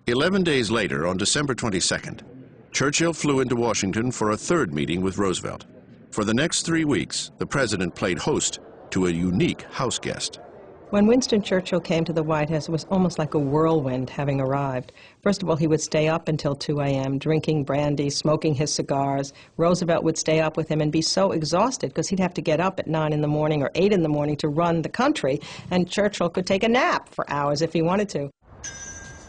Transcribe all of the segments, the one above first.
11 days later, on December 22nd, Churchill flew into Washington for a third meeting with Roosevelt. For the next 3 weeks, the president played host to a unique house guest. When Winston Churchill came to the White House, it was almost like a whirlwind having arrived. First of all, he would stay up until 2 a.m., drinking brandy, smoking his cigars. Roosevelt would stay up with him and be so exhausted because he'd have to get up at 9 in the morning or 8 in the morning to run the country, and Churchill could take a nap for hours if he wanted to.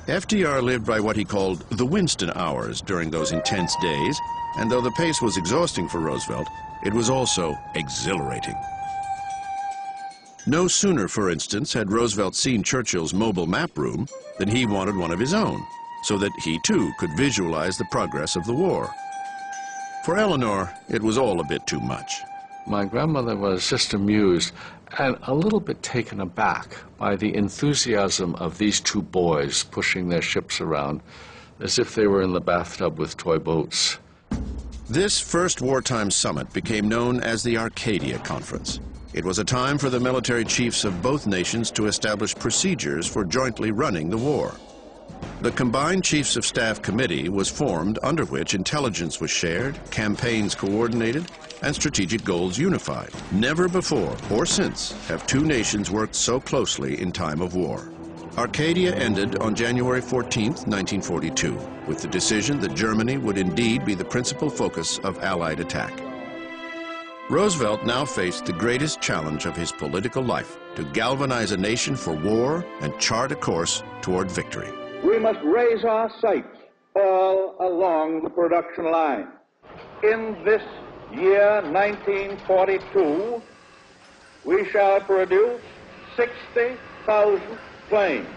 FDR lived by what he called the Winston hours during those intense days, and though the pace was exhausting for Roosevelt, it was also exhilarating. No sooner, for instance, had Roosevelt seen Churchill's mobile map room than he wanted one of his own, so that he too could visualize the progress of the war. For Eleanor, it was all a bit too much. My grandmother was just amused and a little bit taken aback by the enthusiasm of these two boys pushing their ships around as if they were in the bathtub with toy boats. This first wartime summit became known as the Arcadia Conference. It was a time for the military chiefs of both nations to establish procedures for jointly running the war. The Combined Chiefs of Staff Committee was formed, under which intelligence was shared, campaigns coordinated, and strategic goals unified. Never before or since have two nations worked so closely in time of war. Arcadia ended on January 14, 1942, with the decision that Germany would indeed be the principal focus of Allied attack. Roosevelt now faced the greatest challenge of his political life, to galvanize a nation for war and chart a course toward victory. We must raise our sights all along the production line. In this year, 1942, we shall produce 60,000 planes.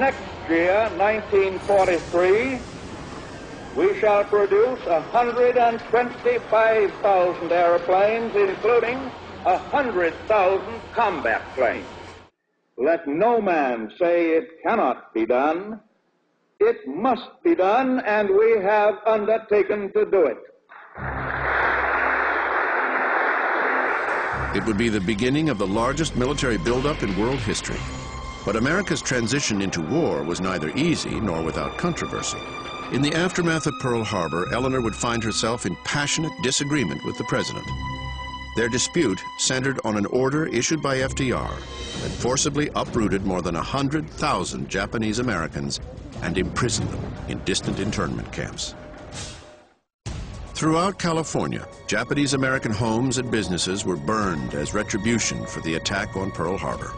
Next year, 1943, we shall produce 125,000 airplanes, including 100,000 combat planes. Let no man say it cannot be done. It must be done, and we have undertaken to do it. It would be the beginning of the largest military buildup in world history. But America's transition into war was neither easy nor without controversy. In the aftermath of Pearl Harbor, Eleanor would find herself in passionate disagreement with the president. Their dispute centered on an order issued by FDR that forcibly uprooted more than 100,000 Japanese Americans and imprisoned them in distant internment camps. Throughout California, Japanese American homes and businesses were burned as retribution for the attack on Pearl Harbor.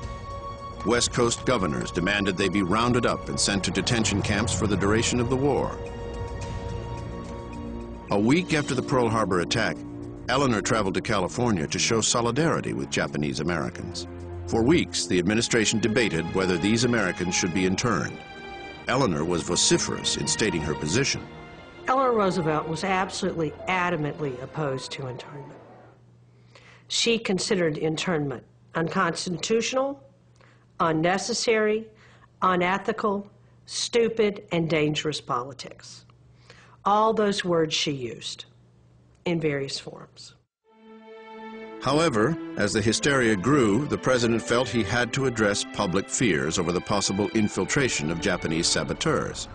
West Coast governors demanded they be rounded up and sent to detention camps for the duration of the war. A week after the Pearl Harbor attack, Eleanor traveled to California to show solidarity with Japanese Americans. For weeks, the administration debated whether these Americans should be interned. Eleanor was vociferous in stating her position. Eleanor Roosevelt was absolutely, adamantly opposed to internment. She considered internment unconstitutional, unnecessary, unethical, stupid, and dangerous politics. All those words she used in various forms. However, as the hysteria grew, the president felt he had to address public fears over the possible infiltration of Japanese saboteurs.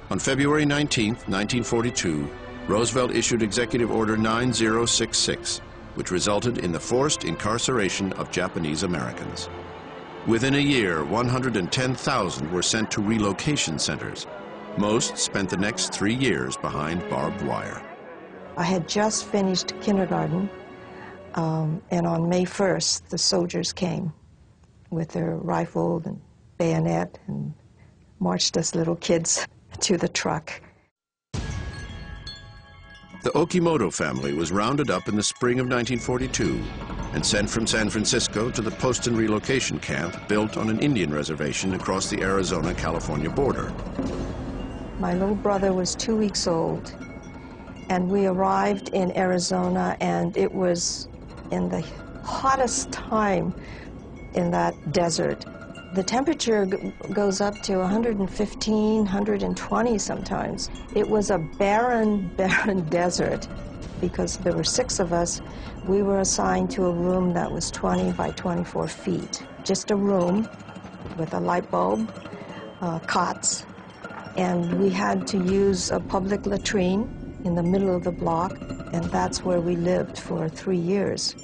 On February 19, 1942, Roosevelt issued Executive Order 9066, which resulted in the forced incarceration of Japanese Americans. Within a year, 110,000 were sent to relocation centers. Most spent the next 3 years behind barbed wire. I had just finished kindergarten, and on May 1st, the soldiers came with their rifle and bayonet and marched us little kids to the truck. The Okimoto family was rounded up in the spring of 1942 and sent from San Francisco to the Poston relocation camp built on an Indian reservation across the Arizona-California border. My little brother was 2 weeks old, and we arrived in Arizona, and it was in the hottest time in that desert. The temperature goes up to 115, 120 sometimes. It was a barren, barren desert. Because there were 6 of us, we were assigned to a room that was 20 by 24 feet. Just a room with a light bulb, cots, and we had to use a public latrine in the middle of the block, and that's where we lived for 3 years.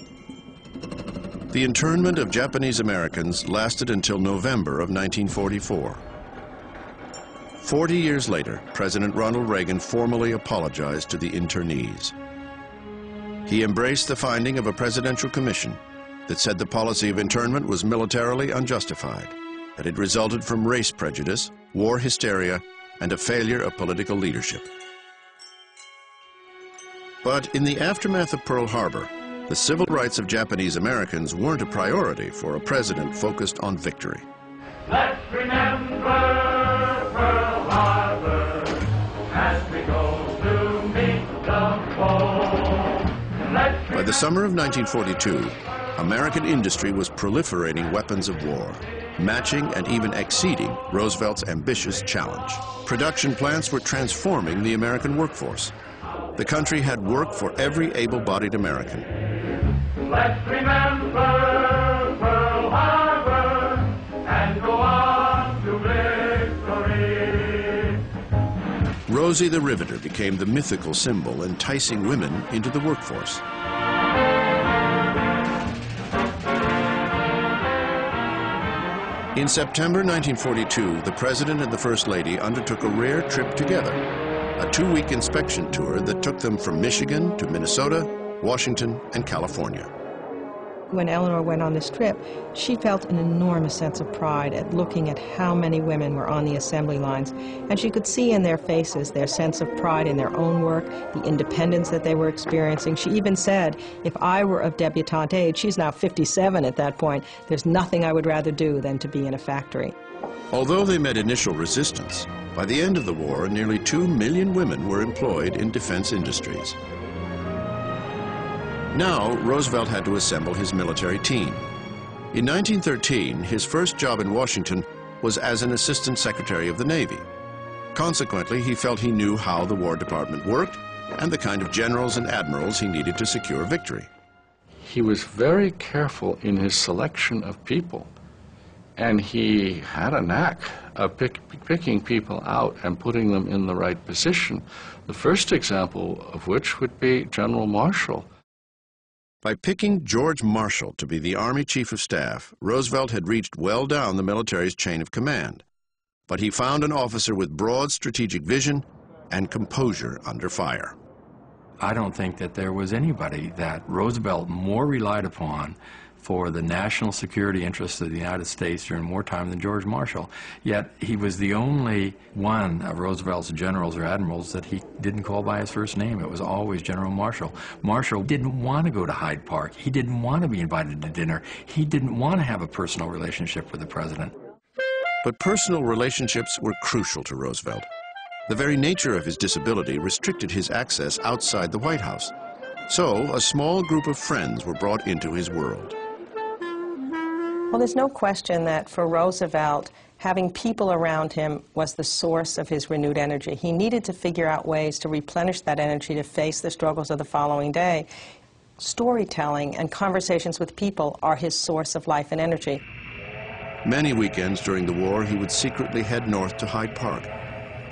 The internment of Japanese Americans lasted until November of 1944. 40 years later, President Ronald Reagan formally apologized to the internees. He embraced the finding of a presidential commission that said the policy of internment was militarily unjustified, that it resulted from race prejudice, war hysteria, and a failure of political leadership. But in the aftermath of Pearl Harbor, the civil rights of Japanese Americans weren't a priority for a president focused on victory. Let's remember Pearl Harbor as we go to meet the foe. By the summer of 1942, American industry was proliferating weapons of war, matching and even exceeding Roosevelt's ambitious challenge. Production plants were transforming the American workforce. The country had work for every able-bodied American. Let's remember Pearl Harbor and go on to victory. Rosie the Riveter became the mythical symbol enticing women into the workforce. In September 1942, the President and the First Lady undertook a rare trip together, a 2-week inspection tour that took them from Michigan to Minnesota, Washington, and California. When Eleanor went on this trip, she felt an enormous sense of pride at looking at how many women were on the assembly lines, and she could see in their faces their sense of pride in their own work, the independence that they were experiencing. She even said, if I were of debutante age, she's now 57 at that point, there's nothing I would rather do than to be in a factory. Although they met initial resistance, by the end of the war, nearly 2 million women were employed in defense industries. Now, Roosevelt had to assemble his military team. In 1913, his first job in Washington was as an Assistant Secretary of the Navy. Consequently, he felt he knew how the War Department worked and the kind of generals and admirals he needed to secure victory. He was very careful in his selection of people, and he had a knack of picking people out and putting them in the right position, the first example of which would be General Marshall. By picking George Marshall to be the Army Chief of Staff, Roosevelt had reached well down the military's chain of command. But he found an officer with broad strategic vision and composure under fire. I don't think that there was anybody that Roosevelt more relied upon for the national security interests of the United States during wartime than George Marshall. Yet he was the only one of Roosevelt's generals or admirals that he didn't call by his first name. It was always General Marshall. Marshall didn't want to go to Hyde Park. He didn't want to be invited to dinner. He didn't want to have a personal relationship with the president. But personal relationships were crucial to Roosevelt. The very nature of his disability restricted his access outside the White House. So a small group of friends were brought into his world. Well, there's no question that for Roosevelt, having people around him was the source of his renewed energy. He needed to figure out ways to replenish that energy to face the struggles of the following day. Storytelling and conversations with people are his source of life and energy. Many weekends during the war, he would secretly head north to Hyde Park.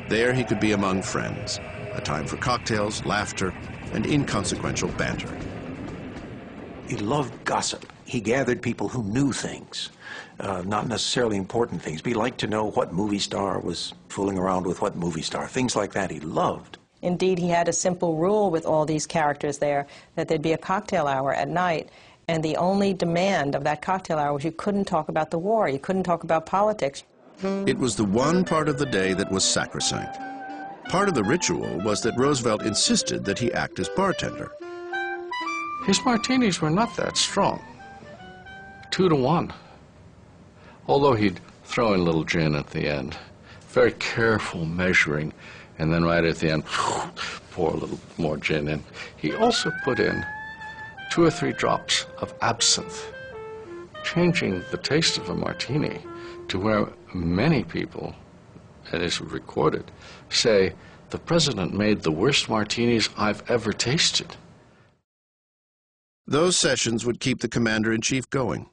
There he could be among friends, a time for cocktails, laughter, and inconsequential banter. He loved gossip. He gathered people who knew things, not necessarily important things, but he liked to know what movie star was fooling around with what movie star. Things like that he loved. Indeed, he had a simple rule with all these characters there, that there'd be a cocktail hour at night, and the only demand of that cocktail hour was you couldn't talk about the war, you couldn't talk about politics. It was the one part of the day that was sacrosanct. Part of the ritual was that Roosevelt insisted that he act as bartender. His martinis were not that strong, 2 to 1. Although he'd throw in a little gin at the end. Very careful measuring, and then right at the end, pour a little more gin in. He also put in 2 or 3 drops of absinthe, changing the taste of a martini to where many people, and it's recorded, say, the president made the worst martinis I've ever tasted. Those sessions would keep the commander-in-chief going.